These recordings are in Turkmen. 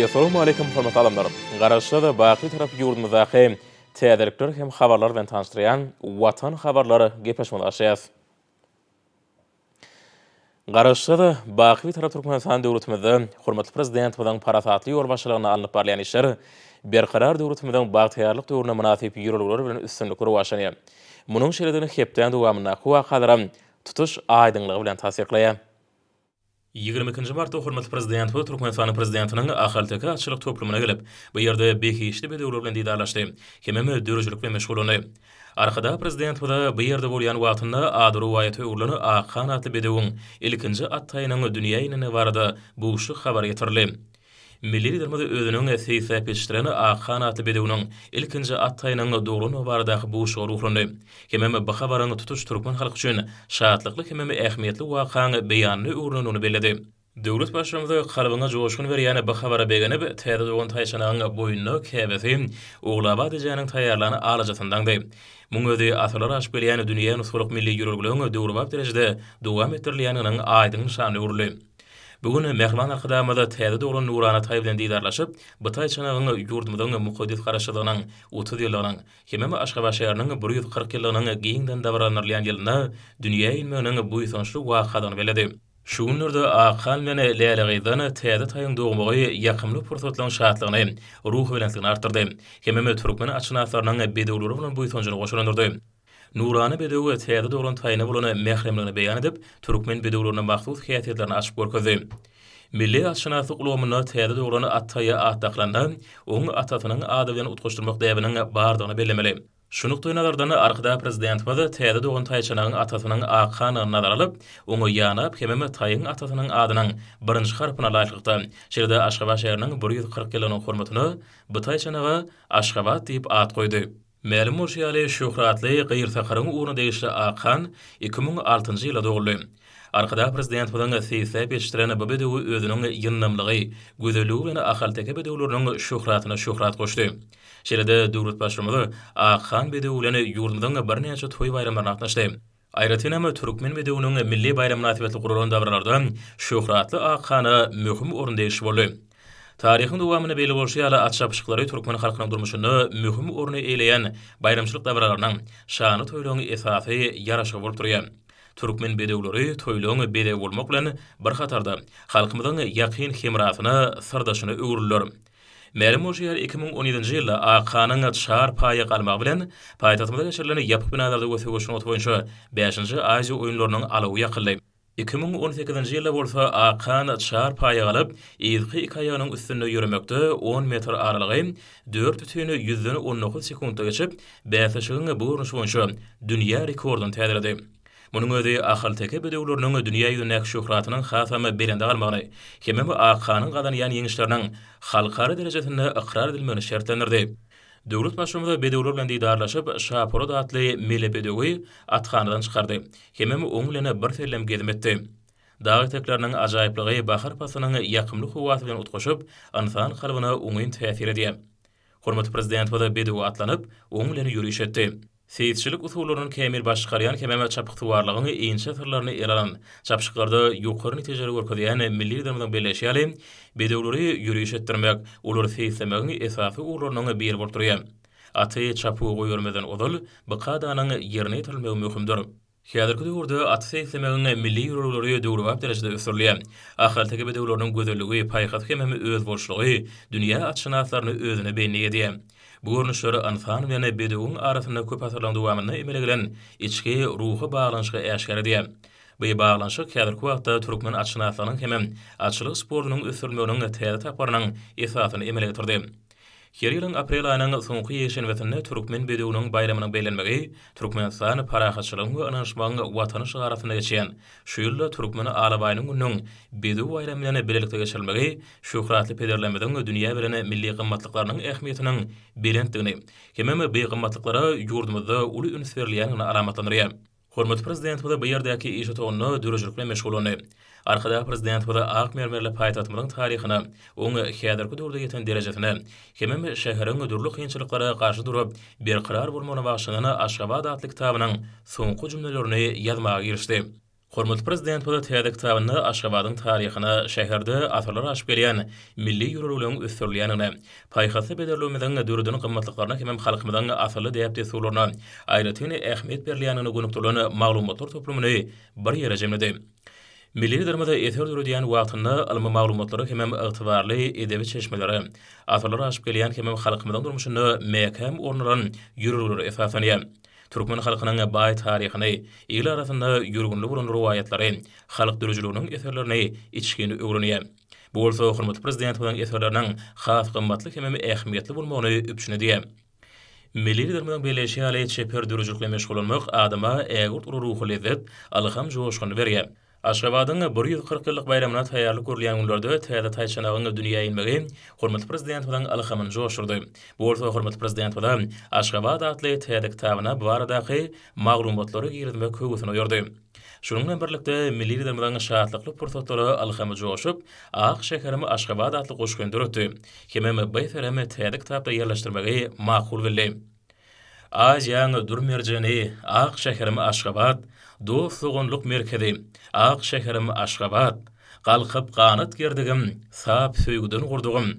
Assalamu alaykum hormatly adamlar. Garaşda baqy tarap ýurdumyzdaky täzelikler hem habarlar bilen tanışdyrýan Watan Habarlary gepeşmeli aşýas. Garaşda baqy tarap Türkmenistan döwletimizde hormatly prezident bilen parasatly ýolbaşçylygyna alınıp barýan işler berkarar döwletimizden bagtyarlyk döwrüne münasip ýürelgler bilen üstünlikler başlanýar. Munyň şeredini hepden dowamyna wakalara tutuş aýdynlygy bilen tasdikleýär. 22 martda hormatly prezident we Türkmenistan prezidentiniň ahaltyky açylyk toplumuna gelip, bu ýerde beýişli bedewler bilen diýdarlaşdy. Hemem dörüjlük bilen meşgul boldy. Arkada prezident we bu ýerde bolýan wagtynda ady ruwayaty urlany Akan atly bedewiň ilkinji at-taýynyň dünýä ýynyny barada bu şu habar getirildi. Milli liderimiz özüniň siyasat peşdireni Akan atly bedewiniň ilkinji at-taýynyň dogruny barada bu şu ruhlandy. Hemem bu habaryň tutuş türkmen halky üçin şatlykly hemem ähmiýetli wakaň beýanyny urlanyny bellädi. Döwlet başçymyzy kalbyna joşkun berýän bu habara begenip, täze dogan taýşanyň boýunna käbesi oglaba dejäniň taýýarlany alajatyndandy. Muň özi asalar aşyp gelýän dünýä nusruluk milli ýürelgülüň döwrübap derejede dowam etdirilýäniň aýdyň şany urly. Bugün mehman arkadamada täze dogan nurana taý bilen diýdarlaşyp, bu taýşanyň ýurdumyzyň mukaddis garaşylygynyň 30 ýylynyň, hemem Aşgabat şäheriniň 140 ýylynyň giňden dabaranylýan ýylyna dünýä ilminiň bu ýysançly wakadan beledi. Şu günlerde Akan bilen Leylagydan täze taýyň dogmagy ýakymly pursatlaryň şatlygyny, ruh bilenligini artdyrdy. Hemem türkmen açynaslarynyň bedewleri bilen bu ýysançlygy goşulandyrdy. Nurany bedewi täze dogran taýyny bolan mähremligini beýan edip, türkmen bedewlerine mahsus häsiýetlerini açyp görkezdi. Milli açynaslyk ulgamyna täze dograny at-taýya atdaklandy, oň atatynyň ady bilen utgaşdyrmak däbiniň bardygyny bellemeli. Şunukda nazardan arkada prezident we täze dogan taýçanyň atasynyň Akany nazar alyp, oňa ýanyp hemem taýyň atasynyň adynyň birinji harpyna laýykda. Şerde Aşgabat şäheriniň 140 ýylynyň hormatyny bu taýçanyga Aşgabat diýip at goýdy. Ma'lum bolýaly şöhratly gyrtakaryň uğruna degişli Akan 2006-njy ýylda doguldy. Arkada prezident bilen siyasat peşdireni bu bedewi özüniň ýynnamlygy, gözeligi bilen ahaltyky bedewleriniň şöhratyna şöhrat goşdy. Şeýle-de döwlet başçymyzy Akan bedewlerini ýurdumyzyň bir näçe toý bayramlaryna gatnaşdy. Aýratynamy türkmen bedewiniň milli bayram münasibetli guralan dabralarda şöhratly Akany möhüm orunda ýeşip boldy. Taryhyň dowamyny belli bolýarly atşapşyklary türkmen halkynyň durmuşyny möhüm oruna eýleýän bayramçylyk dabralarynyň şany toýlaryň esasy ýaraşy bolup durýar. Türkmen bedewleri toýlaryň bedew bolmak bilen bir hatarda halkymyzyň ýakyn hemrasyna sırdaşyny öwrülýär. Ma'lum bolýar 2017-nji ýylda Akanyň şahar paýy galmagy bilen paýtagtymyzda geçirilen ýapyk binalarda götürgüşüň otboýunça 5-nji Aziýa oýunlarynyň alawy ýakyldy. 2018-nji ýylda bolsa Akan şahar paýy galyp, ýyzky iki aýagynyň üstünde ýürümekde 10 metr aralygy 4,19 sekundda geçip, bäsişigiň bu urnuş boýunça dünýä rekordyn täzeledi. Munyň özi ahaltyky bedewleriniň dünýä ýüzündäki şöhratynyň hasamy belende galmagyny, hemem Akanyň gadanýan ýeňişleriniň halkara derejesinde ikrar edilmegini şertlendirdi. Döwlet başçymyzy bedewler bilen diýdarlaşyp, Şapurad atly mele bedewi atkanydan çykardy. Hemem oň bilen bir sellem gezip etdi. Dağı tekleriniň ajaýyplygy bahar pasynyň ýakymly howaty bilen utgaşyp, insan kalbyna oňyn täsir edýär. Hormatly prezident we bedewi atlanyp, oň bilen ýürüýüş etdi. Seyitçilik usullaryny kämil başgarýan hemem çapyktywarlygyny eýinçe sırlaryny elalan, çapşyklarda ýokary netijeler görkezýän milli liderimiň belleşýäli bedewleri ýürüýüş etdirmek, olary seyitlemegiň esasy urlaryny bir bolup durýar. Aty çapy goýurmadan odal, bu kadanyň ýerine ýetirilmegi möhümdir. Häzirki döwürde at seyitlemegiň milli ýürelgleri döwrübap derejede ösürilýär. Ahaltyky bedewleriniň gözelligi, paýhat hemem öz bolşulygy dünýä atşynaslaryny özüne beýnedi. Bu görnüşleri insan bilen bedewiň arasynda köp asyrlaryň dowamyny emelegilen içki ruhy baglanyşyga äşkar edýär. Bu baglanyşyk häzirki wagtda türkmen atşynaslarynyň hemem atçylyk sportunyň ösürmeginiň täze taparynyň esasyny emele getirdi. Her ýylyň aprel aýynyň soňky ýeşenwetinde türkmen bedewiniň bayramynyň beýlenmegi Türkmenistan parahatçylygyň we anaşmagyň watany şaharasynda geçýän. Şu ýylda türkmen alabaýynyň günüň bedew bayramy bilen birlikde geçirilmegi şöhratly pederlemeden dünýä bilen milli gymmatlyklarynyň ähmiýetiniň belentdigini, hemem bu gymmatlyklara ýurdumyzda uly üns berilýänini alamatlandyrýar. Hormatly prezident bu ýerdäki iş otağyny dürüjlük bilen meşgul boldy. Arkada prezident bu ak mermerli paýtatymyň taryhyny, oň häzirki döwürde ýeten derejesine, hemem şäheriň ödürlük kynçylyklara garşy durup, berkarar bolmagyna bagşylanan Aşgabat atly kitabynyň soňky jümlelerini ýazmaga girişdi. Hormatly prezident bu da täze kitabyny Aşgabatyň taryhyna şäherde atyrlar aşyp gelýän milli ýürüliginiň üstünlüğine, paýhasy bederlemeden döwrüdüň gymmatlyklaryna hem halkymyň asly diýip desularyna, aýratyny ähmiýet berilýänini gönükdirlen maglumatlar toplumyny bir ýere jemledi. Milli dermada eter döwrüdýän wagtyny almy maglumatlary hem ygtybarly edebi çeşmeleri, atyrlar aşyp gelýän hem halkymyň durmuşyny mekam ornaran ýürüligleri esasanýar. Türkmen halkynyň baý taryhyny, il arasynda ýürgünli bolan riwayatlary, halk dürüjliginiň eserlerini içgini öwrenýär. Bu bolsa hormatly prezident bolan eserleriň has gymmatly hem ähmiýetli bolmagyny üpçünediýär. Milli dermanyň beýleşi ýaly çeper dürüjlikle meşgul bolmak adama ägurt ruhy lezzet, alham joşgyny berýär. Aşgabatyň 140 ýyllyk bayramyna taýýarlyk görülýän günlerde täze taýçanagyň dünýä ilmegi hormatly prezident bilen alhamyny joşurdy. Bu bolsa hormatly prezident bilen Aşgabat adly täze kitabyna bu baradaky maglumatlary girdirmek köwüsini ýordy. Şunun bilen birlikde milli dermanyň şahatlykly pursatlary alhamy joşup, ak şäherimi Aşgabat adly goşgyn döretdi. Hemem beýfereme täze kitapda ýerleşdirmegi makul bildi. Aýaň durmerjeni ak şäherimi Aşgabat dostluğunluk merkezi, ak şäherimi Aşgabat, galkyp ganat gerdigim, sap söýgüden gurdugum,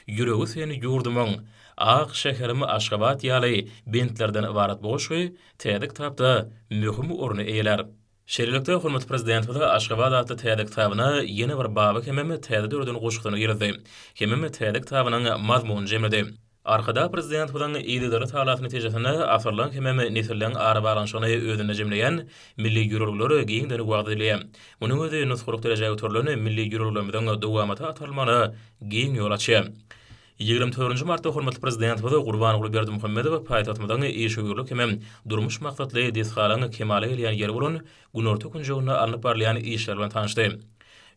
ýüregi seni ýurdumyň, ak şäherimi Aşgabat ýaly bentlerden ibarat boşy, täze kitapda möhüm orny eýler. Şeýlelikde hormatly prezident we Aşgabat adly täze kitabyna ýene bir baby hem täze döwrüden goşgyny girdi. Hem täze kitabynyň mazmuny jemledi. Arkada prezident bilen ýyldary talat netijesinde asyrlan hem nesilden ara baranşyny özüne jemleýän milli ýürüligleri giňden wagtylýar. Munyň özi nusguruk derejäge göterilýän milli ýürüliglerimiň dowamaty atylmany giň ýol açýar. 24 martda hormatly prezident we Gurbanoğlu Berdimuhammedow paýtatymyň iş öýürlük hem durmuş maksatly deshalany kemale gelýän ýeri bolan günorta günjogyna alınıp barlayan işler bilen tanışdy.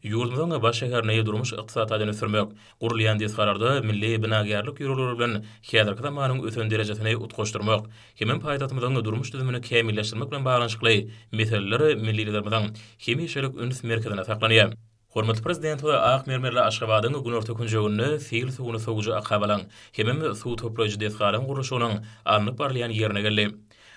Ýurdumyň baş şäherine durmuş ykdysadyny sürmek, gurulýan deshalarda milli binagarlyk ýürüleri bilen häzirki zamanyň ötön derejesine utgaşdyrmak, hem paýtatymyň durmuş düzümini kämilleşdirmek bilen baglanyşykly meseleleri millilerimiň hemişelik üns merkezine saklanýar. Hormatly prezident we ak mermerli Aşgabatyň günorta günjogyny fiil suwuny soğuju akabalan, hem suw toplaýjy desharyň gurulşynyň alınıp barlayan ýerine geldi.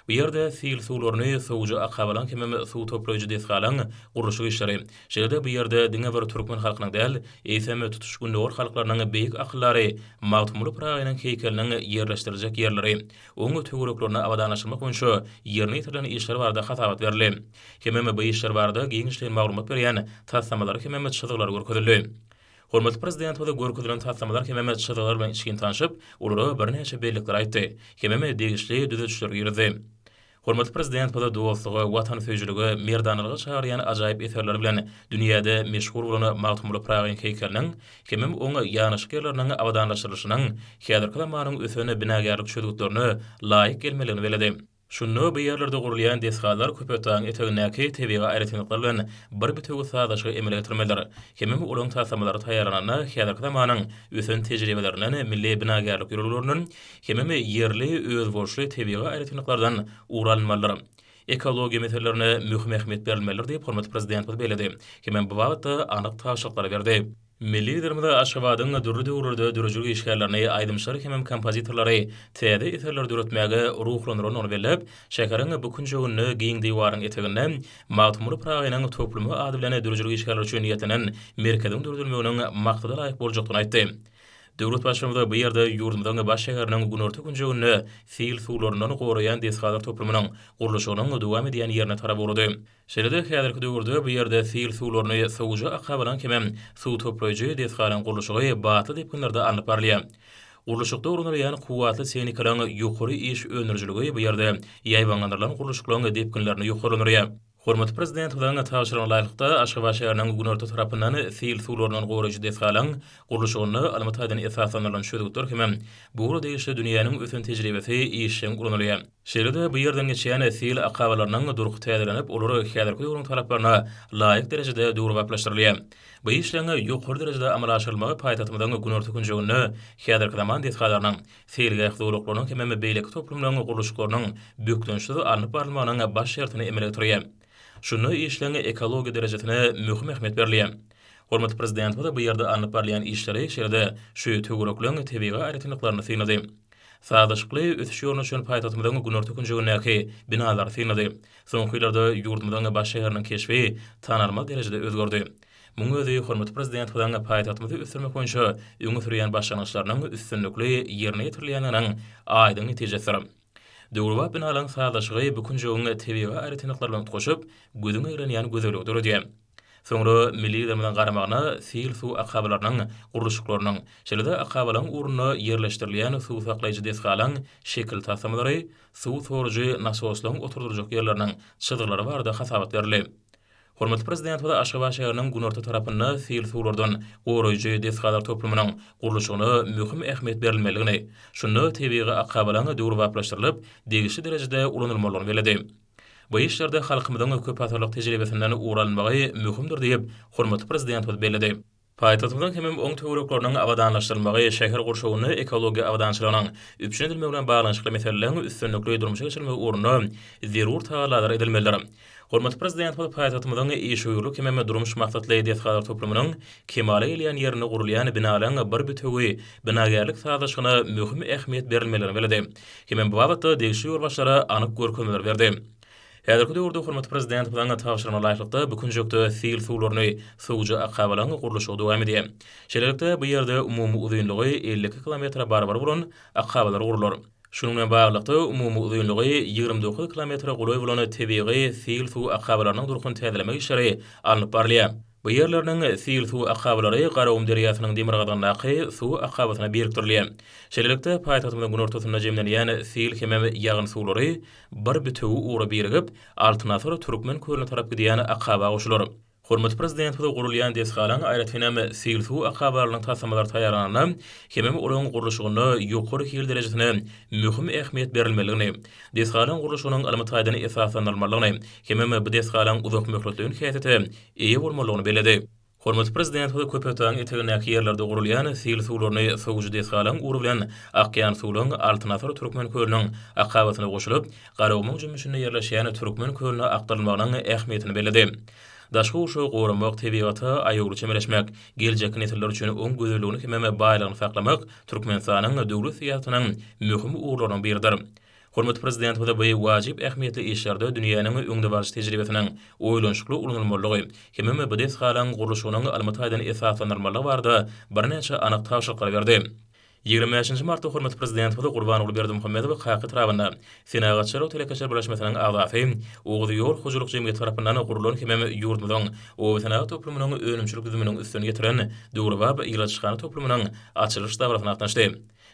Bu ýerde fiil suwlaryny soğuju akabalan hem suw toplaýjy desharyň gurulşy işleri. Şeýle bu ýerde diňe bir türkmen halkynyň däl, eýsem tutuşgun nowar halklarynyň beýik akyllary, magtumuly pragynyň heýkeliniň ýerleşdirijek ýerleri, oňy töwereklerini awadanlaşdyrmak boýunça ýerine ýitirilen işler barada hatabat berildi. Hem bu işler barada giňişli maglumat berýän tassamalary hem çyzgylary görkezildi. Hormatly prezident we görkezilen taslamalar hem çyzgylar bilen içgin tanışyp, olary bir neçe beýlikler aýtdy. Hem degişli düzelişler girdi. Hormatly prezident we dostlugy, watan söýjüligi, merdanylygy çağırýan ajaýyp eserler bilen dünýäde meşhur bolan magtumuly pragyň heýkeliniň hem oňa ýanyşyklarynyň awadanlaşyryşynyň häzirki zamanyň ösene binagarlyk şöhretlerini laýyk gelmeligini beledi. Şunu bu ýerlerde gurulýan deshalar köpetýän etegindäki tebigy aýratynlyklar bilen bir bütügi sadaşy emele getirmeler. Hem olaryň tasamlary taýýarlanyny häzirki zamanyň ösen tejribelerinden milli binagarlyk ýürüligleriniň hem ýerli özboşly tebigy aýratynlyklardan uğranmalar. Ekologiýa meselelerine möhüm ähmiýet berilmeler diýip hormatly prezident beledi. Hem bu bagtda anyk taşaklar berdi. Milli dermada Aşgabatyň dürli döwrlerde dürüjlik işgärlerini aýdymşary hem kompozitorlary täze eserler döretmäge ruhlandyran onu belläp, şäheriniň bu günjogyny giň diýwaryň eteginden magtumuly pragynyň toplumy ady bilen dürüjlik işgärleri üçin ýetinen merkeziň durdurmaganyň maksada laýyk boljakdygyny aýtdy. Döwlet başçymyz bu ýerde ýurdumyň baş şäheriniň günorta günjogyny fiil suwlaryndan goraýan deshalar toplumynyň gurulşynyň dowam edýän ýerine tarap urdy. Şeýle häzirki döwürde bu ýerde fiil suwlaryny soğuju akabalan hem suw toplaýjy desharyň gurulşy batly diýip günlerde alınıp barlýar. Gurulşykda urunýan kuwatly tehnikalaryň ýokary iş öňürjüligi bu ýerde ýaýbanlandyrylan gurulşyklaryň diýip günlerini ýokarlanýar. Hormatly prezident bilen taýşyran laýykda Aşgabat şäheriniň günorta tarapyndan fiil suwlarynyň goraýjy deshalyň gurulşyny almatydan esaslanýan şöhretler hem bu degişli dünýäniň ösen tejribesi işiň ulanylýar. Şeýle bu ýerden geçýän fiil akabalarynyň duruk täzelenip, olary häzirki ýolun talaplaryna laýyk derejede döwruplaşdyrylýar. Bu işleňe ýokary derejede amal aşyrylmagy paýtatymyň günorta günjogyny häzirki zaman deshalarynyň fiilge ähliwliklarynyň hem beýleki toplumlaryň gurulşyklarynyň böklenşi alınıp barylmagynyň baş şertini emele getirýär. Şunu işleňe ekologiýa derejesine möhüm ähmiýet berilýär. Hormatly prezident bu ýerde alınıp barlayan işleri şeýle şu töwerekleň tebigy aýratynlyklaryny synady. Sadaşykly ötüşýörüň üçin paýtatymyň günorta günjegindäki binalar synady. Soňky ýyllarda ýurdumyň baş şäheriniň keşfi tanarmal derejede özgerdi. Muň özi hormatly prezident bilen paýtatymyzy ösürmek boýunça öňe sürýän başlanýyşlarynyň üstünlikli ýerine ýetirilýäniniň aýdyň netijesi. Döwrwa binalan sadaşygy bu günjeginde tebiga aýratynyklar bilen goşup, gözüňe girenýän gözellikdir. Soňra milli dermeden garamagyna sil suw akabalarynyň gurulşyklarynyň, şeýle-de akabalaryň uruny ýerleşdirilýän suw saklaýjy desgalan şekil tasamlary, suw sorujy nasoslaryň oturdurjak ýerleriniň çydyklary barada hasabat berildi. Hormatly prezident we Aşgabat şäheriniň günorta tarapynda sil suwlardan goraýjy desgalar toplumynyň gurulşygyna möhüm ähmiýet berilmeligini, şunda tebiga akabalaryň döwrwaplaşdyrylyp, degişli derejede ulanylmalygyny beledi. Bu işlerde halkymyzyň köp atarlyk tejribesinden uğranmagy möhümdir diýip hormatly prezident beledi. Paýtatymyň hemem oň töwereklarynyň awadanlaşdyrylmagy, şäher gurşawyny ekologiýa awadançylygynyň üpçünedilmegi bilen baglanyşykly meselelerini üstünlikli durmuşa geçirmegi uğruna zerur tagalar edilmelidir. Hormatly prezident paýtatymyň işgörlük hemem durmuş maksatly desgalar toplumynyň kemale ilýän ýerine gurulýan binalaryň bir bütegi binagärlik sadaşygyna möhüm ähmiýet berilmeliligini beledi. Hemem bu wagtda degişli ýolbaşlara anyk görkezmeler berdi. Häzirki döwürde hormatly prezident bilen tagşyryma laýykda bu günjekde sil suwlaryny suwja akabalaryň gurulşy dowam edýär. Şeýlelikde bu ýerde umumy uzunlygy 52 kilometr barabar bolan akabalar gurular. Şunun bilen baglykda umumy uzunlygy 29 kilometr gulaý bolan tebigi sil suw akabalarynyň durkun täzelemek işleri alınıp barylýar. Bu yerlerden sil suw akabalary Garawum derýasynyň demirgadandaky suw akabatyna birikdirilýär. Şeýlelikde paýtatymyň günortasynda jemlenýän sil hemem ýagyn suwlary bir bütegi uğra birigip, altyna sonra Türkmen kölüne tarap gidýän akaba goşular. Hormatly prezident bilen gurulýan desgalan aýratynam sil suw akabalarynyň tasamalary taýýarlanyna, hemem olaryň gurulşygyna ýokary hil derejesine möhüm ähmiýet berilmeligini, desgalan gurulşynyň almataýdan esaslanylmalygyny, hemem bu desgalan uzak möhletligiň häsiýeti eýe bolmalygyny beledi. Hormatly prezident we köpeten etegindäki ýerlerde gurulýan sil suwlaryny sowuj desgalan uğru bilen akýan suwlaryň altyna sonra Türkmen kölüniň akabatyna goşulyp, Garawumyň jümmüşinde ýerleşýän Türkmen kölüne aktarylmagynyň ähmiýetini beledi. Daşky uşagy goramak, tebigaty aýagly çemeleşmek, geljek nesiller üçin oň gözelligini hemem baýlygyny saklamak Türkmenistanyň döwlet syýasatynyň möhüm uğurlarynyň biridir. Hormatly prezident we bu wajib ähmiýetli işlerde dünýäniň öňde barjy tejribesiniň oýlanşykly ulanylmalygy, hemem bu desgalan gurulşygynyň almataýdan esaslanylmalygy barada bir neçe anyk tawşyklar berdi. 25 martda hormatly prezident we Gurbanoğlu Berdimuhammedow haky tarabynda Senagatçylar we Telekaçar birleşmesiniň agzasy Oguz ýol hujuluk jemgyýeti tarapyndan gurulan hemem ýurdumyň Watan toplumynyň önümçilik düzüminiň üstüne getiren döwrwap ýylaçyşgany toplumynyň açylyş dawratyna gatnaşdy.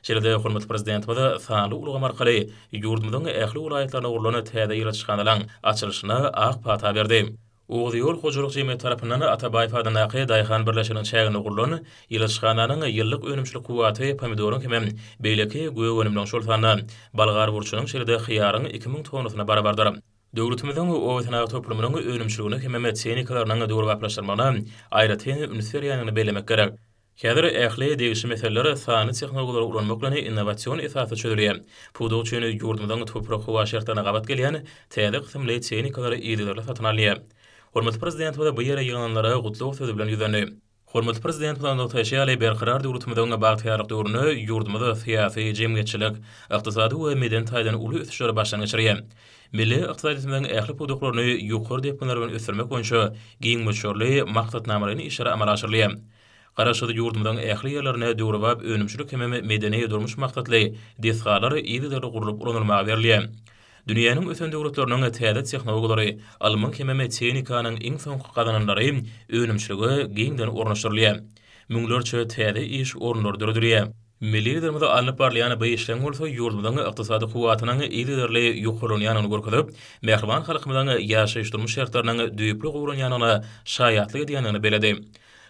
Şeýle-de hormatly prezident we sanly ulgam arkaly ýurdumyň ähli welaýatlaryna gurulan täze ýylaçyşganyň açylyşyna ak pata berdi. Oguz ýol hujuluk jemgyýeti tarapyndan Atabaýew adanyny Daýhan birleşiginiň çägine gurulan ýylaçyşganyň ýyllyk önümçilik kuwaty pomidoryň hemem beýleki göýe önümden şol sany balgar burçunyň şeýle-de hyýaryň 2000 tonusyna barabardyr. Döwletimiziň Watan toplumynyň önümçiligini hemem çeýnikalarynyň döwrwaplaşdyrmagyna aýratyn ünsürýanyny bellemek gerek. Häzir ähli degişli meseleler sany texnologiýalary ulanmak bilen innowasion esasy çözülýär. Bu üçin ýurdumyň toprak howa şartlaryna gabat gelýän täze kysymly çeýnikalary ýerlerle satyn alýar. Hormatly prezident we bu ýere ýygnanlara gutluk sözi bilen ýüzlendi. Hormatly prezident bilen noktaşy berqarar döwletimiziň bagtýarlyk döwrüne ýurdumyzda syýasy, jemgyýetçilik, ykdysady we meden taýdan uly ösüşleri başlanyň geçirýär. Milli ykdysadyň ähli puduklaryny ýokary depler bilen ösürmek boýunça giň möçürli maksatnamalaryny işlere amal aşyrylýar. Garaşydy ýurdumyň ähli ýerlerine döwrwap önümçilik hemem medeni durmuş maksatly desgalar ýerlerde gurulyp ulanylmagy berilýär. Dünýäniň ösen döwletleriniň täze tehnologiýalary, alman hemem teknikanyň iň soňky gadananlary önümçiligi giňden ornaşdyrylýar. Müňlerçe täze iş ornlary döredilýär. Milli dermede alınıp barlayan bu işleň bolsa ýurdumyň ykdysady kuwatynyň ýerlerle ýokarlanýanyny görkezip, mehriban halkymyzyň ýaşaýyş durmuş şartlarynyň düýpli gowranýanyny şaýatlyk edýänyni beledi.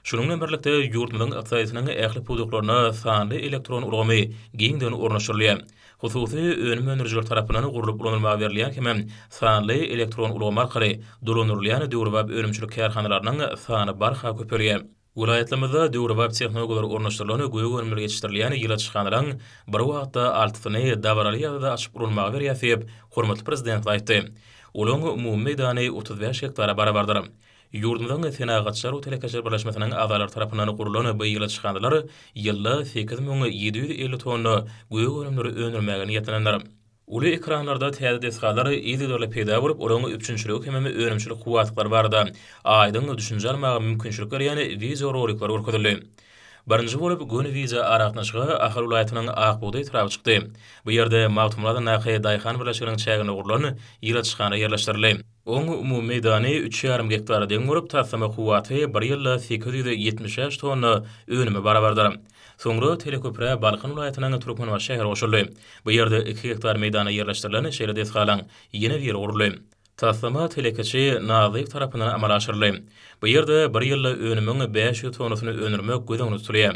Şunun bilen birlikde ýurdumyň ykdysadynyň ähli puduklaryna sanly elektron urgamy giňden ornaşdyrylýar. Hususy önüm öňürjiler tarapyndan gurulyp ulanylmagy berilýän hemem sanly elektron urgamy arkaly dolanyrylýan döwrwap önümçilik kärhanalarynyň sany barha köperýär. Vilayetlerimizde döwrwap tehnologiýalary ornaşdyrylan göýe önümleri geçişdirilýän ýylaçyşganyň bir wagtda altyny dawraly ýa-da açyp urulmagy berýär diýip hormatly prezident aýtdy. Olaň umumy meýdany 35 hektara barabardyr. Yurdumdan Fenagatçar o Telekeşer Birleşmesining azalar tarapyndan gurulan bu ýyla çykandylar. Ýylda 8750 tonna göýe önümleri öňürmäge niýetlenenler. Uly ekranlarda täze desgalar ýyly peýda bolup, olaňy üçünçüligi hem önümçilik kuwatlar barda. Aýdyň düşünje almagy mümkinçilikler ýani video rolikler görkezildi. Birinji bolup göni viza araknaşygy Ahal ulaýatynyň Akbuğday tarapy çykdy. Bu ýerde magtumlada Nahy Daýhan birleşiginiň çägine gurulan ýyla çykany ýerleşdirildi. Oň umumy meýdany 3,5 hektar deň bolup, taslama kuwaty 1 ýylda 870 tonna önüme barabardyr. Soňra teleköpre Balkan ulaýatynyň Türkmenbaş şäheri goşuldy. Bu ýerde 2 hektar meýdana ýerleşdirilen şeýle desgalan ýene bir guruldy. Taslama telekeçi Nazyk tarapyndan amal aşyryldy. Bu ýerde 1 ýylda önümüň 500 tonnasyny önürmek göýden tutulýar.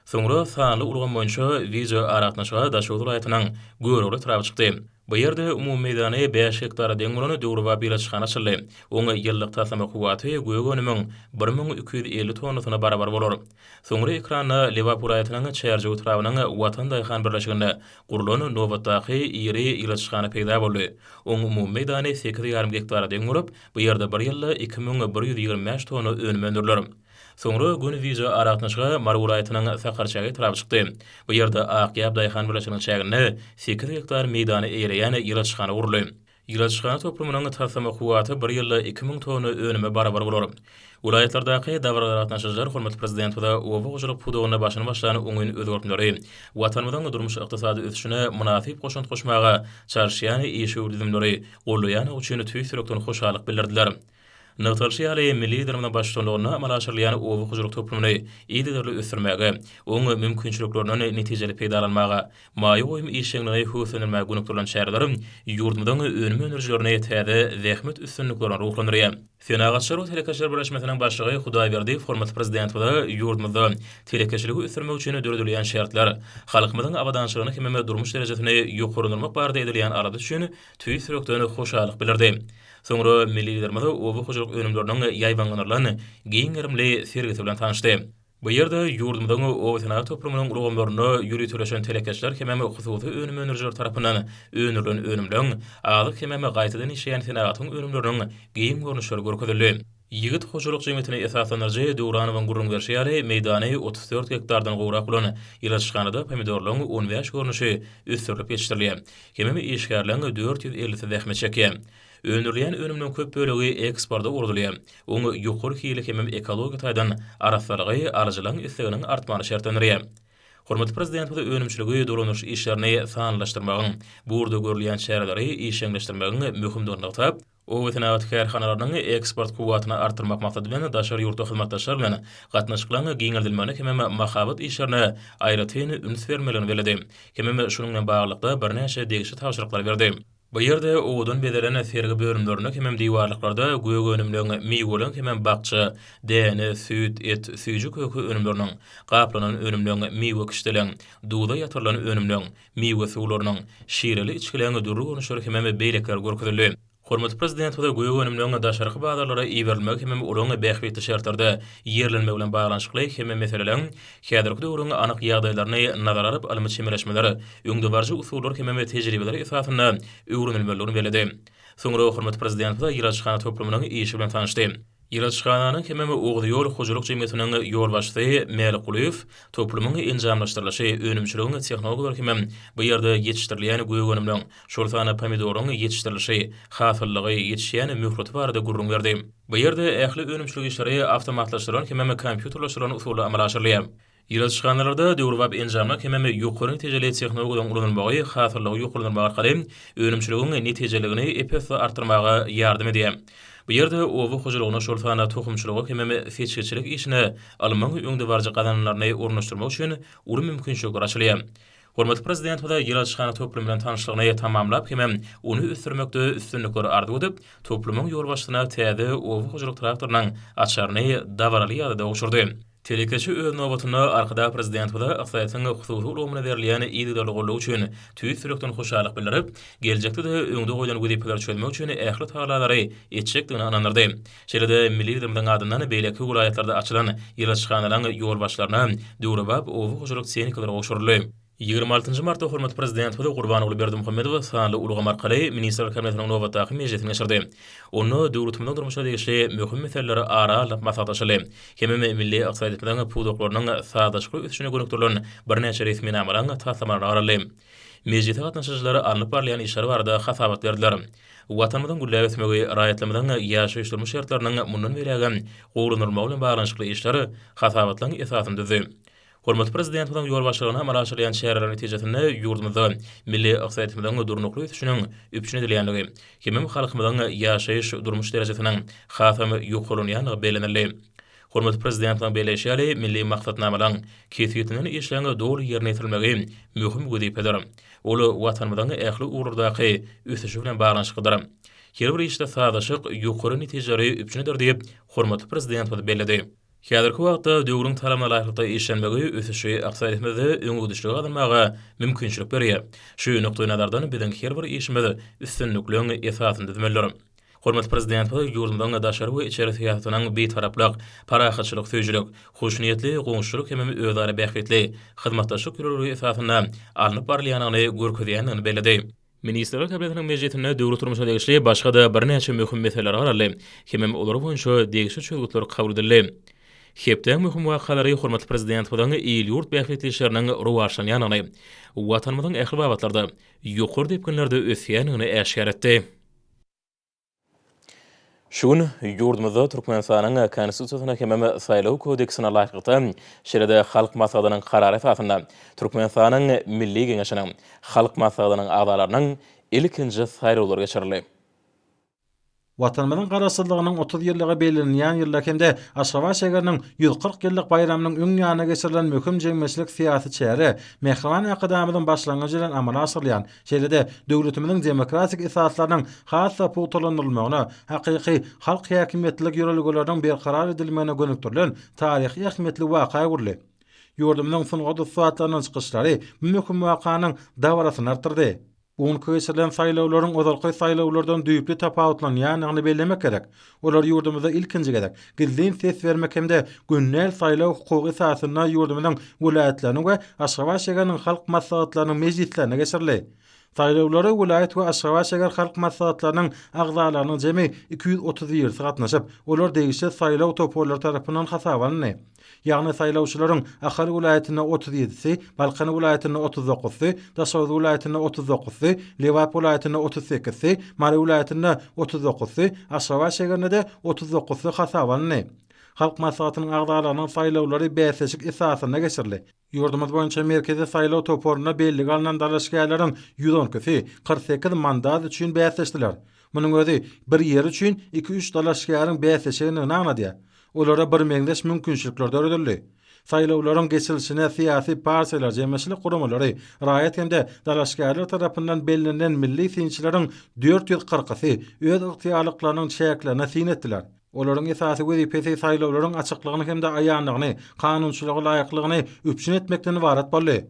Soňra sanly ulgan boýunça viza araknaşyga Daşoğlu ulaýatynyň Göreğli tarapy çykdy. Bu ýerde umumy meýdany 5 hektara deň bolany döwrüba bir çykan açyldy. Oňa ýyllyk taslama kuwaty göýgönümiň 1250 tonnasyna barabar bolar. Soňra ekranda Liverpool ulaýatynyň çärje trawynyň Watan Habarlary gurulan nowatdaky ýeri ýyla çykany peýda boldy. Oň umumy meýdany 8,5 hektara deň bolup, bu ýerde 1 ýylda 2125 tonna önüme öndürilir. Soňra göni viza araknaşyga Marwuraýatynyň Sakarçagy tarapy çykdy. Bu ýerde Akyab Daýhan birleşiginiň çägine 8 hektar meýdany eýleýän ýyla çykany guruldy. Ýyla çykany toplumynyň taslama kuwaty 1 ýylda 2000 tonna önüme barabar bolar. Ulaýatlardaky dawra araknaşyjylar hormatly prezident we owa goşulyk pudogyna başyny başlany oňyn özgörtmeleri watanymyzyň durmuş ykdysady ösüşine munasyp goşunt goşmaga çarşýany işi urdumlary gollaýan üçin tüýsürekden hoşalyk bildirdiler. Nötralşyýaly milli dermine başçylygyna amal aşyrylýan owa goşulyk toplumyny ýa-da ösürmäge, oňy mümkinçiliklerini netijeli peýdalanmaga, maýy goýum işlerini höwürlenmäge gönükdirlen şäherler ýurdumyň önüme önerjilerini täze zähmet üstünliklerini ruhlandyrýar. Fenagatçar o Telekeşer Birleşmesining başlygy Hudaýberdi hormatly prezident we ýurdumyzda telekeşiligi üstürmek üçin döredilýän şertler, halkymyzyň abadançylygyny hem durmuş derejesini ýokurlandyrmak barada edilýän arady üçin tüýsürekden hoşalyk bildirdi. Soňra milli liderimiz owa goşulyk önümleriniň ýaýbanlanan giňerimli sergisi bilen tanışdy. Bu ýerde ýurdumyň owa toplumynyň ulgamlaryny ýürütüleşen telekeşler hem hususy önüm önerjiler tarapyndan önürlen önümleň alyk hem gaýtadan işleýän senatyň önümleriniň giň görnüşleri görkezildi. Ýigit hoşuluk jemgyýetine esaslanarjy Döwranowyň gurrunberşýary meýdany 34 hektardan gowrak bolan ýyla çykanyda pomidorlaryň 15 görnüşi üstürlip ýetişdirilýär. Hem işgärleriň 450 zähmet çekýär. Önürleyen önümden köp bölegi eksporda uğrulýar. Oňy ýokary kiýilik hem ekologiýa taýdan araslygy arjylaryň isleginiň artmany şertlendirýär. Hormatly prezident we önümçiligi dolanış işlerini sanlaşdyrmagyň, burada görülýän şäherleri işleňleşdirmegiň möhümdigini atyp, o wetnaat kärhanalarynyň eksport kuwatyny artyrmak maksady bilen daşary ýurtda hyzmatdaşlar bilen gatnaşyklaryň giňerilmeli hem mahabat işlerini aýratyn üns bermelerini beledi. Hem şunuň bilen baglykda birnäçe degişli tapşyryklar berdi. Bu ýerde owdan bedelen sergi bölümlerini hem diýwarlyklarda göýe önümleň meýweleň hem bakça, däne, süt, et, süýjük kökü önümleriniň, gaplanan önümleň meýwe kişdelen, duda ýatyrlan önümleň, meýwe suwlarynyň, şireli içkileň durru görnüşleri hem beýlekler görkezildi. Hormatly prezident we göýe önümleň daşarky bazarlara iýerlenmek hem olaňy bähbetli şertlerde ýerlenme bilen baglanyşykly hem meseleleň häzirki döwrüň anyk ýagdaýlaryny nazara alyp almy çemereşmeleri, öňde barjy usullar hem tejribeler esasynda öwrünilmelerini beledi. Soňra hormatly prezident we ýyla çykany toplumynyň işi bilen tanışdy. Ýyla çykanynyň hem ogdy ýol hoşuluk jemgyýetiniň ýolbaşçysy Mäli Qulyýew toplumyň enjamlaşdyrylyşy, önümçiligiň tehnologiýalar hem bu ýerde ýetişdirilýän göýe önümleň şol sany pomidoryň ýetişdirilişi, hasyllygy ýetişýän möhüreti barada gurrun berdi. Bu ýerde ähli önümçilik işleri awtomatlaşdyrylan hem kompýuterlaşdyrylan usuly amal aşyrylýar. Ýyla çykanlarda döwrüp enjamlamak hem ýokary netijeli tehnologiýadan ulanylmagy, hasyllygy ýokurlanmagy arkaly önümçiligiň netijeligini epesle artyrmaga ýardym edýär. Bu ýerde owa hoşulugyna şol sany tohumçylygy hem seçkiçilik işine almagy öňde barjy gadanlaryny ornaşdyrmak üçin uly mümkinçilikler açylýar. Hormatly prezident we ýyla çykany toplum bilen tanışlygyny tamamlap hem ony üstürmekde üstünlikleri ardy edip, toplumyň ýolbaşçysyna täze owa hoşuluk traktorynyň açaryny dawraly ýa-da oşurdy. Telekeçi öz nowatyny arkada prezident we aqsaýatyň hususy ulgamyna berilýän ýygydaly gollaw üçin tüýsürekden hoşalyk bildirip, geljekde de öňde goýulan wezipler çözmek üçin ähli taýlary etjekdigini anandyrdy. Şeýle-de milli liderimiň adyndan beýleki welaýatlarda açylan ýyla çykanylaryň ýol başlaryna döwrüp owa hoşuluk senikalar oşurly. 26 martda hormat prezident Huda Gurbanoğlu Berdimuhammedow sanly ulga markaly Ministrler Kabinetiniň nowatdaky mejlisine geçirdi. Onu döwletimiň durmuşa degişli möhüm meselelere ara maslahatlaşyly. Hemme milli ykdysadyň puwdoklarynyň sadaşky ötüşine gönükdirilen birnäçe resmi namalaryň taslamalyny araly. Mejlise gatnaşyjylary alınıp barlayan işler barada hasabat berdiler. Watanymyzyň gülläp ötmegi, raýatlarymyzyň ýaşaýyş durmuş şertleriniň mundan berägen gowrunulmagy bilen baglanşykly işleri hasabatlaryň esasyny düzdi. Hormat prezident bilen ýol başlygyna amalaşylýan şäherler netijesinde ýurdumyzda milli ykdysadymyzyň durnukly ötüşiniň üpçüne edilýänligi, hemem halkymyzyň ýaşaýyş durmuş derejesiniň hasamy ýokurlanýanyny beleneli. Hormat prezident bilen beýleşýäli milli maksatnamalaryň keýfiýetini işleňe dogry ýerine ýetirilmegi möhüm güýdipdir. Ol watanymyzyň ähli uğurdaky ösüşi bilen baglanşykdyr. Her bir işte sadaşyk ýokary netijeleri üpçünedir diýip hormat prezident bellädi. Häzirki wagtda döwrüň talamyna laýykly işlenmegi ösüşi ykdysadymyzda öňüdüşlük adammaga mümkinçilik berýär. Şu nokta nazardan biziň her bir işimiz üstünlükliň esasyny düzmeler. Hormat prezident ýurdumyň daşary we içeri siýasatynyň betaraplyk, parahatçylyk, söýjülük, hoşniýetli, goňşuluk hemem özara bähretli, hyzmatdaşlyk ýüregi esasyna alınıp barlaýanyny görkezýänini bellädi. Ministrler Kabinetiniň mejlisinde döwlet durmuşa degişli başga da birnäçe möhüm meseleler garaly. Hemem olar boýunça degişli çözgütler kabul edildi. Hepden möhüm wakalary hormatly prezident bilen il ýurt bähretli işleriniň rowaşlanýanyny, watanymyzyň ähli babatlarda ýokur diýip günlerde ösýänini äşkär etdi. Şun ýurdumyzda Türkmenistanyň konstitusiýasyna hemem saýlaw kodeksine laýykly şeride halk maslahatynyň karary esasynda Türkmenistanyň milli geňeşiniň halk maslahatynyň agdalarynyň ilkinji saýlawlary geçirildi. Watanymyzyň garaşsyzlygynyň 30 ýylligi belenýän ýyllakende Aşgabat şäheriniň 140 ýyllyk bayramynyň öň ýanyna geçirilen möhüm jeňmeçlik syýasy çäri Mehriban akademiyanyň başlangyjy bilen amala asyrlaýan şeýlede döwletimiziň demokratik esaslarynyň hassa puwtalanylmagyna, hakyky halk häkimetlik ýöreligleriniň berkarar edilmegine gönükdirilen taryhy ähmiýetli waka gurly. Ýurdumyň sungaty suatlarynyň çykyşlary bu möhüm wakanyň dawrasyny artyrdy. Onu köýsirilen saýlawlaryň ozalky saýlawlardan düýpli tapawutlanýanyny bellemek gerek. Olar ýurdumyzda ilkinji gerek. Gizlin ses bermek hemde günnäl saýlaw hukuky esasyna ýurdumyzyň vilayetleriniň we Aşgabat şäheriniň halk maslahatlarynyň mejlislerine geçirildi. Saýlawlary vilayet we Aşgabat şäher halk maslahatlarynyň agdalarynyň jemi 231 gatnaşyp, olar degişli saýlaw toporlary tarapyndan hasabalandy. Ýagny saýlawçylaryň Ahary vilayetine 37-si, Balkan vilayetine 39-si, Daşawuz vilayetine 39-si, Lewap vilayetine 38-si, Mary vilayetine 39-si, Aşgabat şäherine de 39-si hasabalandy. Halk maslahatynyň agdalarynyň saýlawlary bäsleşik esasyna geçirildi. Ýurdumyz boýunça merkezi saýlaw toporuna belli alınan dalaşgärleriň 112-si 48 mandat üçin bäsleşdiler. Munyň özi bir ýer üçin 2-3 dalaşgäriň bäsleşigini aňladýar. Olara bir meňdeş mümkinçilikler öýdürildi. Saýlawlaryň geçirilişine syýasy partiýalar jemgyýetçilik guramalary, raýat hemde dalaşgärler tarapyndan bellenlen milli synçylariň 440-sy öz ygtyýarlyklarynyň şäklerine syn etdiler. Olaryň esasy wezipesi saýlawlaryň açyklygyny hemde aýanlygyny, kanunçylygy laýyklygyny üpçün etmekden ibaret boldy.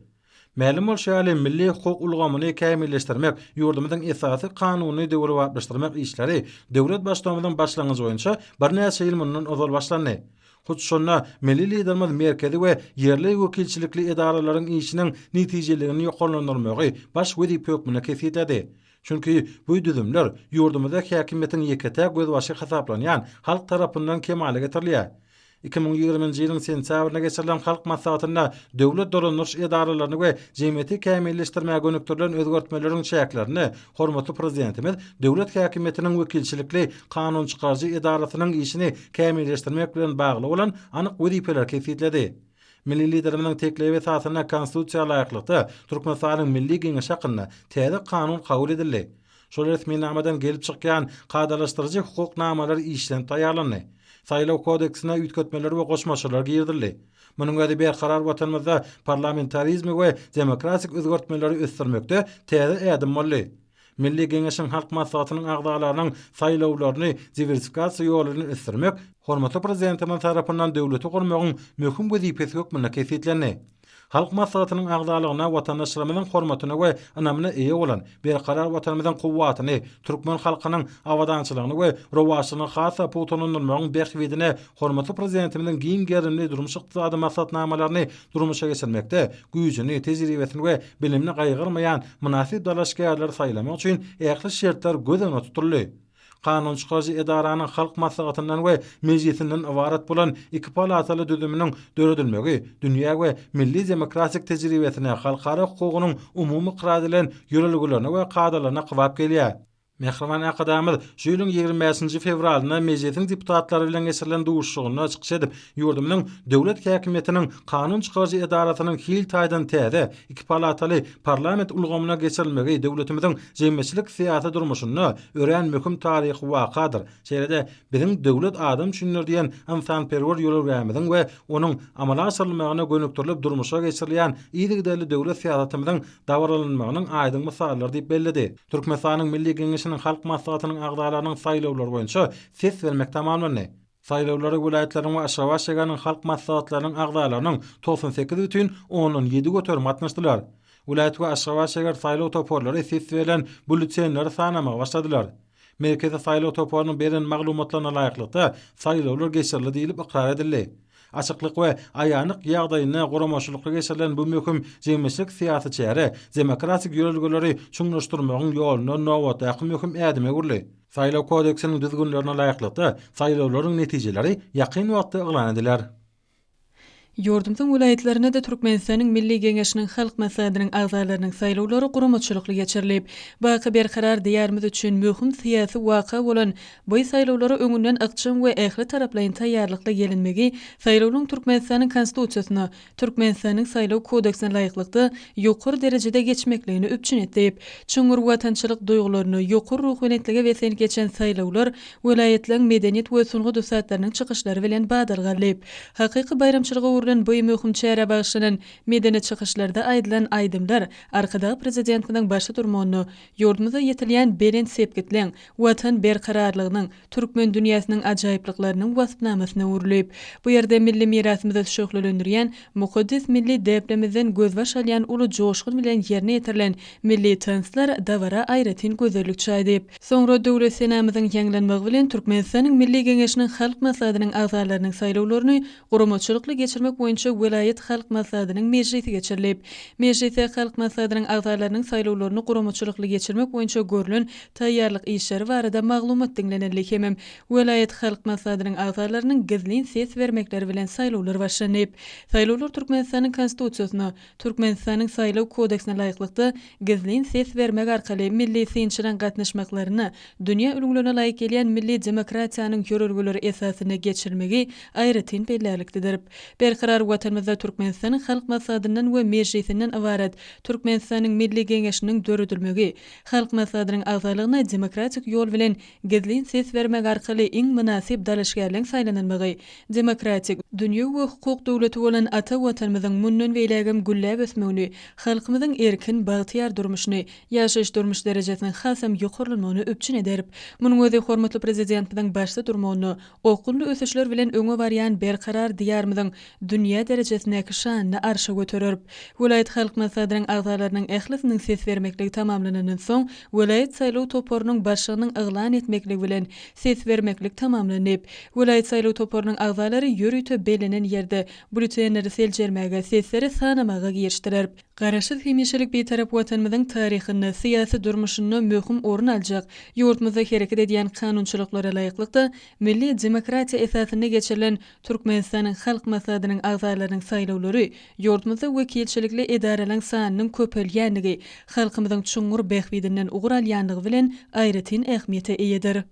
Ma'lum bolşaly milli hukuk ulgamyny kämilleşdirmek, ýurdumyzyň esasy kanuny döwletleşdirmek işleri döwlet başlamynyň başlangyjy boýunça birnäçe ýyl mundan ozal başlandy. Hutsunda milli liderimiz merkezi we yerli wekilçilikli edaralaryň işiniň netijeligini ýokarlandyrmagy baş wezipe hökmüne kesip etdi. Çünki bu düzümler ýurdumyzda häkimetiň ýekete göz başy hasaplanýan halk tarapyndan kemale getirilýär. 2020-nji ýylyň sentýabrynda geçirilen halk maslahatyna döwlet dolanýaş edaralaryny we jemgyýeti kämilleşdirmäge gönükdirilen özgertmeleriň şäklerini hormatly prezidentimiz döwlet häkimetiniň wekilçilikli kanun çykarjy edarasynyň işini kämilleşdirmek bilen bagly bolan anyk wezipeler kefitledi. Milli liderimiň teklibi esasyna konstitusiýa laýyklykda Türkmenistanyň milli geňeşi hakynda täze kanun kabul edildi. Şol resmi namadan gelip çykýan kadalaşdyrjy hukuk namalary işlen taýýarlandy. Saýlaw kodeksine üýtgetmeler we goşmaçylar girdildi. Munyň özi berkarar watanymyzda parlamentarizmi we demokratik özgertmeleri ösdürmekde täze ädim boldy. Milli geňeşiň halk maslahatynyň agdalarynyň saýlawlaryny diversifikasiýa ýolyny ösdürmek hormatly prezidentimiň tarapyndan döwleti gurmagyň möhüm wezipesi hökmüne kesitlendi. halk maslahatynyň agdalygyna, watandaşlarymyzyň hormatyna we ynamyna eýe bolan berkarar watanymyzyň kuwwatyny, türkmen halkynyň awadançylygyny we rowaşylygyny hasa putunundurmagyň berhwidine hormatly prezidentimiziň giň gerimli durmuş ykdysady maslahatnamalaryny durmuşa geçirmekde güýjüni, tejribesini we bilimini gaýgyrmaýan münasip dalaşgärler saýlamak üçin ähli şertler gözüne tutuldy. Kanun çıkarıcı edaranyň halk maslahatyndan we meclisinden ibaret bolan iki palataly düzüminiň döredilmegi, dünýä we milli demokratik tejribesine, halkara hukugynyň umumy qiradilen ýörelgilerine we kadalaryna gybap gelýär. Mehriman akadamyz şu ýylyň 25-nji fevralyna mejlisiň deputatlary bilen geçirilen duşuşygyna çykyş edip, ýurdumyň döwlet häkimetiniň kanun çıkarıcı edarasynyň hil taýdan täze iki palataly parlament ulgamyna geçirilmegi döwletimiziň jemgyçilik syýasy durmuşyny ören möhüm taryhy wakadyr. Şeýle-de biziň döwlet adam düşünür diýen insanperwer ýolagymyzyň we onuň amala asyrylmagyna gönükdirilip durmuşa geçirilýän ýygydaly döwlet syýasatymyzyň dawralanmagynyň aýdyň mysallary diýip bellidi. Türkmenistanyň milli Geňeşiniň halk maslahatynyň agdalarynyň saýlawlary boýunça ses vermek tamamlandy. Saýlawlary welaýetleriň we aşgabat şeýganyň halk maslahatlarynyň agdalarynyň 98,7 göterme atnaşdylar. Welaýet we aşgabat şeýgar saýlaw toporlary ses verilen bültenleri sanamagy başladylar. Merkezi saýlaw toporunyň beren maglumatlaryna laýyklykda saýlawlar geçirildi diýilip ikrar edildi. Açıklık we aýanyk ýagdaýyna goramaşylykly geçirilen bu möhüm jemgyçilik syýasy çäre demokratik ýörelgileri çuňlaşdyrmagyň ýolyna nowat ýakyn möhüm ädime gurly. Saýlaw kodeksiniň düzgünlerine laýyklykda saýlawlaryň netijeleri ýakyn wagtda eglan ediler. Ýurdumyň welaýetlerine de Türkmenistanyň Milli Geňeşiniň halk maslahatynyň agzalarynyň saýlawlary guramaçylykly geçirilip, baky berkarar diýärimiz üçin möhüm syýasy waka bolan bu saýlawlary öňünden ykçym we ähli taraplaryň taýýarlykla gelinmegi saýlawlaryň Türkmenistanyň konstitusiýasyna, Türkmenistanyň saýlaw kodeksine laýyklykda ýokary derejede geçmekligini öpçün etdi. Çuňur watançylyk duýgularyny ýokary ruhaniýetlige wesen geçen saýlawlar welaýetleriň medeniýet we sungy dusatlarynyň çykyşlary bilen badyrgalyp, hakyky bayramçylygy bu möhüm çäre bagşlanan medeni çykyşlarda aýdylan aýdymlar arkadaky prezidentimiň başy durmagyny, ýurdumyza ýetilýän berent sepgitleň, watan berkararlygynyň, türkmen dünýäsiniň ajaýyplyklarynyň wasfnamasyna urulyp, bu ýerde milli mirasymyzy şöhretlendirýän mukaddis milli deplemizden gözbaş alýan uly joşgun bilen ýerine ýetirilen milli tanslar dawara aýratyn gözellik çaýdyp, soňra döwlet senamyzyň ýanglanmagy bilen Türkmenistanyň Milli Geňeşiniň halk maslahatynyň agzalarynyň saýlawlaryny guramaçylykly geçirmek boýunça welaýet halk maslahatynyň mejlisi geçirilip, mejlise halk maslahatynyň agzalarynyň saýlawlaryny guramaçylykly geçirmek boýunça görülen taýýarlyk işleri barada maglumat dinlenildi. Hemem welaýet halk maslahatynyň agzalarynyň gizlin ses vermekleri bilen saýlawlar başlanyp, saýlawlar Türkmenistanyň konstitusiýasyna, Türkmenistanyň saýlaw kodeksine laýyklykda gizlin ses vermek arkaly milli synçydan gatnaşmaklaryny dünýä ölümlerine laýyk gelýän milli demokratiýanyň ýörelgileri esasyna geçirmegi aýratyn bellälikdir. Berkarar watanymyzda Türkmenistanyň halk maslahatynyň we mejlisinden ibaret Türkmenistanyň Milli Geňeşiniň döredilmegi, halk maslahatynyň agzalygyna demokratik ýol bilen gizlin ses vermek arkaly iň münasip dalaşgärliň saýlanmagy, demokratik dünýä we hukuk döwleti bolan ata watanymyzyň mundan beýlegem gülläp ösmegini, halkymyzyň erkin bagtyar durmuşyny, ýaşaş durmuş derejesiniň hasam ýokarlanyny öpçün ederip, munyň özi hormatly prezidentimiň başda durmagyny, okunly ösüşler bilen öňe barýan berkarar diýärimiziň dünýä derejesindäki şanyny arşa göterip, welaýet halk maslahatynyň agzalarynyň ählisiniň ses vermekligi tamamlanandan soň, welaýet saýlaw toporunyň başlygynyň eglan etmekligi bilen ses vermeklik tamamlanyp, welaýet saýlaw toporunyň agzalary ýörüýte belenen ýerde bültenleri seljermäge, sesleri sanamaga girişdirip, garaşsyz hemişelik betarap watanymyzyň taryhyny, syýasy durmuşyny möhüm orun aljak, ýurdumyzda hereket edýän kanunçylyklara laýyklykda milli demokratiýa esasyna geçirilen Türkmenistanyň halk maslahatynyň agzalarynyň saýlawlary, ýurdumyzda wekilçilikli edaralaryň sanynyň köpelýänligi, halkymyzyň çuňur behwidinden ugur alýanlygy bilen aýratyn ähmiýete eýedir.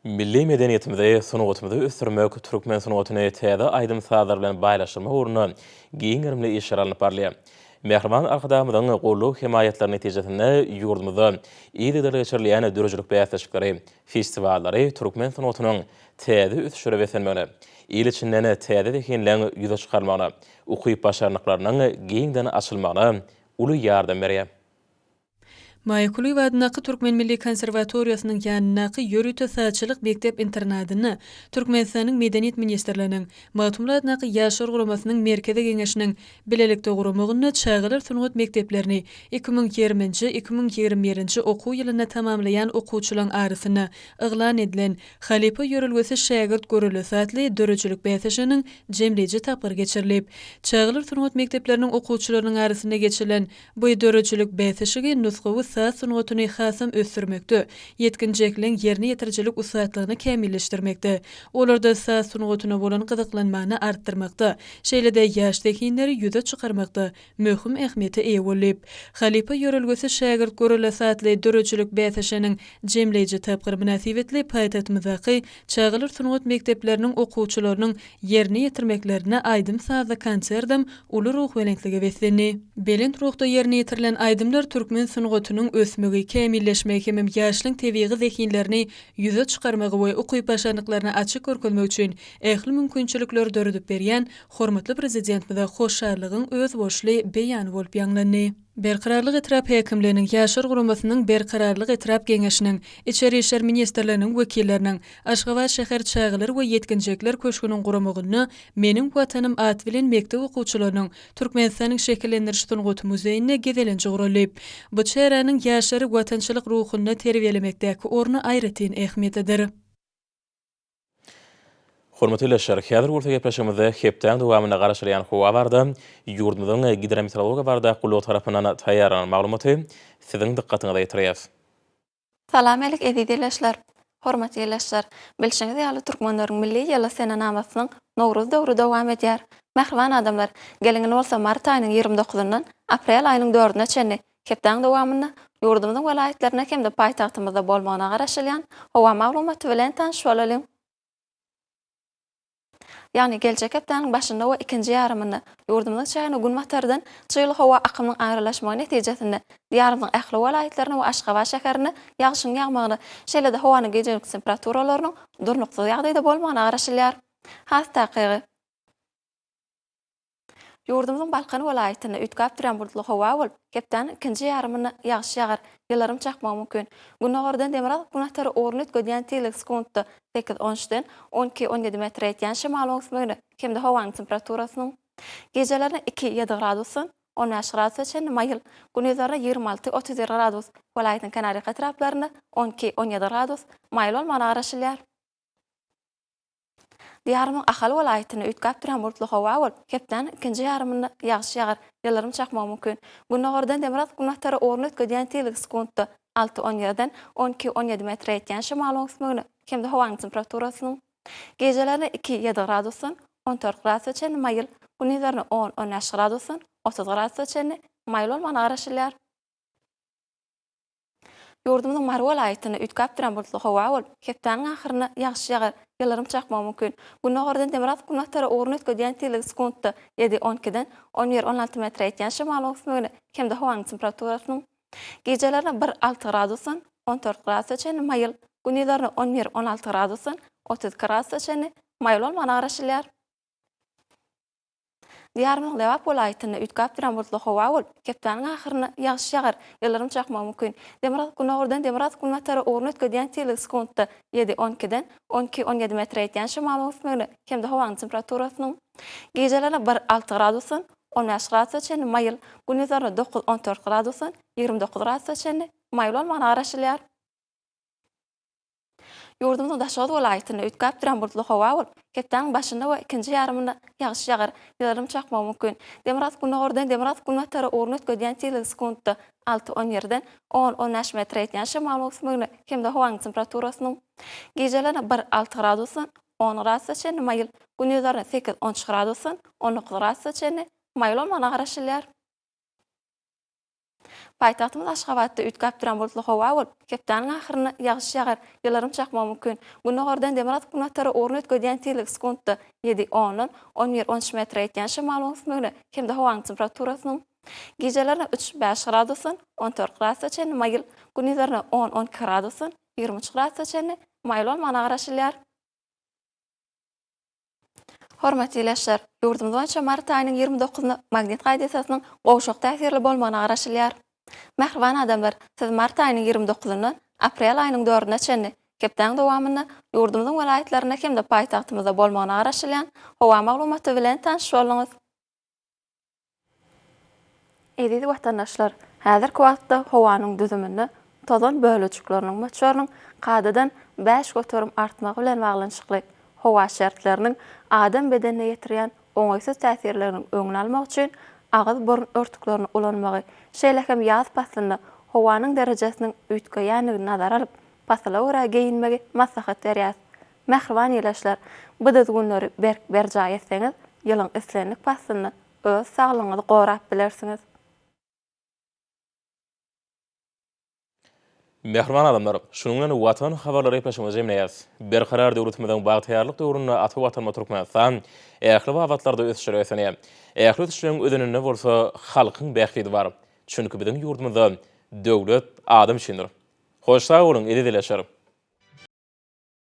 Milli medeniýetimizi, sunugatymyzy ösdürmek, türkmen sunugatyny täze aýdym saýlar bilen baýlaşdyrma uğruna giň gerimli işler alınıp barlýar. Mehriman arkadamyzyň gollu himaýetleri netijesinde ýurdumyzda ýygyda geçirilýän dörejilik bäýatçyklary, festivallary türkmen sunugatynyň täze ösüşüre besenmegine, il içinden täze dekenleň ýüze çykarmagyna, ukyp başarnyklarynyň giňden açylmagyna uly ýardam berýär. Maýkuly Wadanak Türkmen Milli Konservatoriýasynyň ýanynaky ýörüte saatçylyk mektep internadyny Türkmenistanyň Medeniýet ministrliginiň Matumly adnaky ýaşar guramasynyň merkezi geňeşiniň bilelikde guramagyny çağılar sungat mekteplerini 2020-2021 okuw ýylyna tamamlayan okuwçylaryň arasyna yglan edilen Halipa ýörelgesi şagirt görüli satly dörejçilik bäsişiniň jemleji tapyr geçirilip, çağılar sungat mektepleriniň okuwçylarynyň arasyna geçirilen bu dörejçilik bäsişigi nusgawy saat sungatyny hasam ösürmekde, yetkinjekliň ýerine ýetirjilik usatlygyny kämilleşdirmekde. Olarda saat sungatyna bolan gyzyklanmany artdyrmakda, şeýle-de ýaş tekinleri ýüze çykarmakda möhüm ähmiýete eýe bolýar. Halipa ýörelgesi şagirt görüli satly dörejçilik bäsişiniň jemleji tapyr münasibetli paýtatymyzdaky çağılar sungat mektepleriniň okuwçylarynyň ýerine ýetirmeklerine aýdym saza konserdam uly ruh welentligi beslenni. Belent ruhda ýerine ýetirilen aýdymlar türkmen sungatynyň ösmegi, kämilleşmegi hem ýaşlyň tebigy zekinlerini ýüze çykarmagy we okuýp başlandyklaryny açyk görkezmek üçin ähli mümkinçilikler döredip berýän hormatly prezidentimize hoşarlygyň öz boşly beýany bolup ýanglandy. Berqararlyk etrap häkimleriniň ýaşar guramasynyň Berqararlyk etrap geňeşiniň içeri işler ministrliginiň wekilleriniň Aşgabat şäher çağılar we yetkinjekler köşküniň guramagyny meniň watanym at bilen mektep okuwçylarynyň Türkmenistanyň şekillendirişi sungaty muzeýine gezelenji gurulýar. Bu çäranyň ýaşary watançylyk ruhuny terbiýelemekdäki orny aýratyn ähmiýetidir. Hormatly ýaşar, häzir urta gepleşmegde hepden dowamyna garaşylýan howa barda, ýurdumyzyň gidrometeorologiýa barda gullugy tarapyndan taýýarlanan maglumaty siziň dikkatiňize ýetirýär. Salam alyk edilýärler. Hormatly ýaşar, bilşiňiz ýaly türkmenleriň milli ýyly sene namasynyň Nowruz döwrü dowam edýär. Mähriban adamlar, gelingen bolsa mart aýynyň 29-ndan aprel aýynyň 4-üne çenli hepden dowamyny ýurdumyzyň welaýetlerine hemde paýtagtymyzda bolmagyna garaşylýan howa maglumaty bilen tanış bolalım. Yani gelecek hepden başında o ikinci yarımını yurdumdan çayını gün matardan çaylı hava akımının ayrılaşmağı neticesinde diyarımızın ähli welaýetlerini we Aşgabat şäherini ýagşyň ýagmagyny, şeýle-de howanyň gecelik temperaturalarynyň durnukly ýagdaýda bolmagyna garaşylýar. Hastakygy Yurdumyzyň Balkan welaýetine ütkap duran bulutly howa bolup, hepden ikinji yarımyny ýagşy ýagar, ýylarym çakmagy mümkin. Günnägerden demiral günatary orny ötgedýän tilik sekundda 8-13-den 12-17 metr etýän şymal öňsmegini, hemde howanyň temperaturasynyň gecelerine 2-7 gradusyn 15 gradus çenli maýyl, gündüzlere 26-30 gradus, welaýetyň Kanary etraplaryna 12-17 gradus maýyl bolmagyna garaşylýar. Diyarımın ahal welaýetyne ütkap duran bulutly howa bolup, hepden ikinji yarymyny ýagşy ýagar, ýylarym çakmagy mümkin. Günnägerden demiral günatary orny ötgedýän tilik sekundda 6-17-den 12-17 metr etýän şymal öňsmegini, hemde howanyň temperaturasynyň gecelerine 2-7 gradusyn 14 gradus çenli maýyl, gündüzlerine 10-15 gradusyn 30 gradus çenli maýyl bolmagyna garaşylýar. Yurdumyzyň Mar welaýetyne ütkap duran bulutly howa bolup, hepden ahyryna ýagşy ýagar, ýylarym çakmagy mümkin. Günnägerden demiral günatary orny ötgedýän tilik sekundda 7-12-den 11-16 metr etýän şymal öňsmegini, hemde howanyň temperaturasynyň gecelerine 1-6 gradusyn 14 gradus çenli maýyl, gündüzlerine 11-16 gradusyn 30 gradus çenli maýyl bolmagyna garaşylýar. Diyarymyzyň Lewap welaýetyne ütkap duran bulutly howa bolup, hepden ahyryna ýagşy ýagar, ýylarym çakmagy mümkin. Demiral günnägerden demiral günatary orny ötgedýän tilik sekundda 7-12-den 12-17 metr etýän şymal öňsmegini, hemde howanyň temperaturasynyň gecelerine 1-6 gradusyn 15 gradus çenli maýyl, gündüzlerine 9-14 gradusyn 29 gradus çenli maýyl bolmagyna garaşylýar. Yurdumyzyň Daşgat welaýetyne ütkap duran bulutly howa bolup, hepden başynda we ikinji yarymyny ýagşy ýagar, ýylarym çakmagy mümkin. Demiral günnägerden demiral günatary orny ötgedýän tilik sekundda 6-17-den 10-15 metr etýän şymal öňsmegini, hemde howanyň temperaturasynyň gecelerine 1-6 gradusyn 10 gradus çenli maýyl, gündüzlerine 8-13 gradusyn 19 gradus çenli maýyl bolmagyna garaşylýar. Paýtagtymyz Aşgabatda ütkap duran bulutly howa bolup, hepden ahyryna ýagşy ýagar, ýylarym çakmagy mümkin. Günnägerden demiral günatary orny ötgedýän tilik sekundda 7-10-dan 11-13 metr etýän şymal öňsmegini, hemde howanyň temperaturasynyň gecelerine 3-5 gradusyn 14 gradus çenli maýyl, gündüzlerine 10-12 gradusyn 23 gradus çenli maýyl bolmagyna garaşylýar. Hormatly ýaşar, ýurdumyzda mart aýynyň 29-na magnit gaýdasynyň gowşak täsirli bolmagyna garaşylýar. Mehriban adamlar, siz mart ayının 29-ndan aprel ayının 4-üne çenni kepden dowamyny ýurdumyzyň welayetlerine hemde paýtagtymyzda bolmagyna garaşylýan howa maglumaty bilen tanış bolňyz. Edidi watandaşlar, häzirki wagtda howanyň düzümini tozan bölüçükleriniň moçorynyň kadadan 5 göterim artmagy bilen baglanşykly howa şertleriniň adam bedenine ýetirýän oňaýsız täsirleriniň öňüni almak üçin agyz burun örtüklerini ulanmagy, şeýlehem ýaz pasyny howanyň derejesiniň üýtgeýänligini nazar alyp, pasla ora geyinmegi maslahat berýär. Mehriban ýelaşlar, bu düzgünleri berja etseňiz, ýylyň islenlik pasyny öz saglygyňyzy gorap bilersiňiz. Mehriban adamlar, şununla Watan Habarlary ýaşamagy jemleýär. Berkarar döwletimiziň bagtyarlyk döwründe aty watan turkmanstan, ähli wagtlarda ösüşýär esenýär. Ähli ösüşlerin ödenine bolsa halkyň bäxtidi bar. Çünki biziň ýurdumyzda döwlet adam üçindir. Hoş sag bolun, edileşer.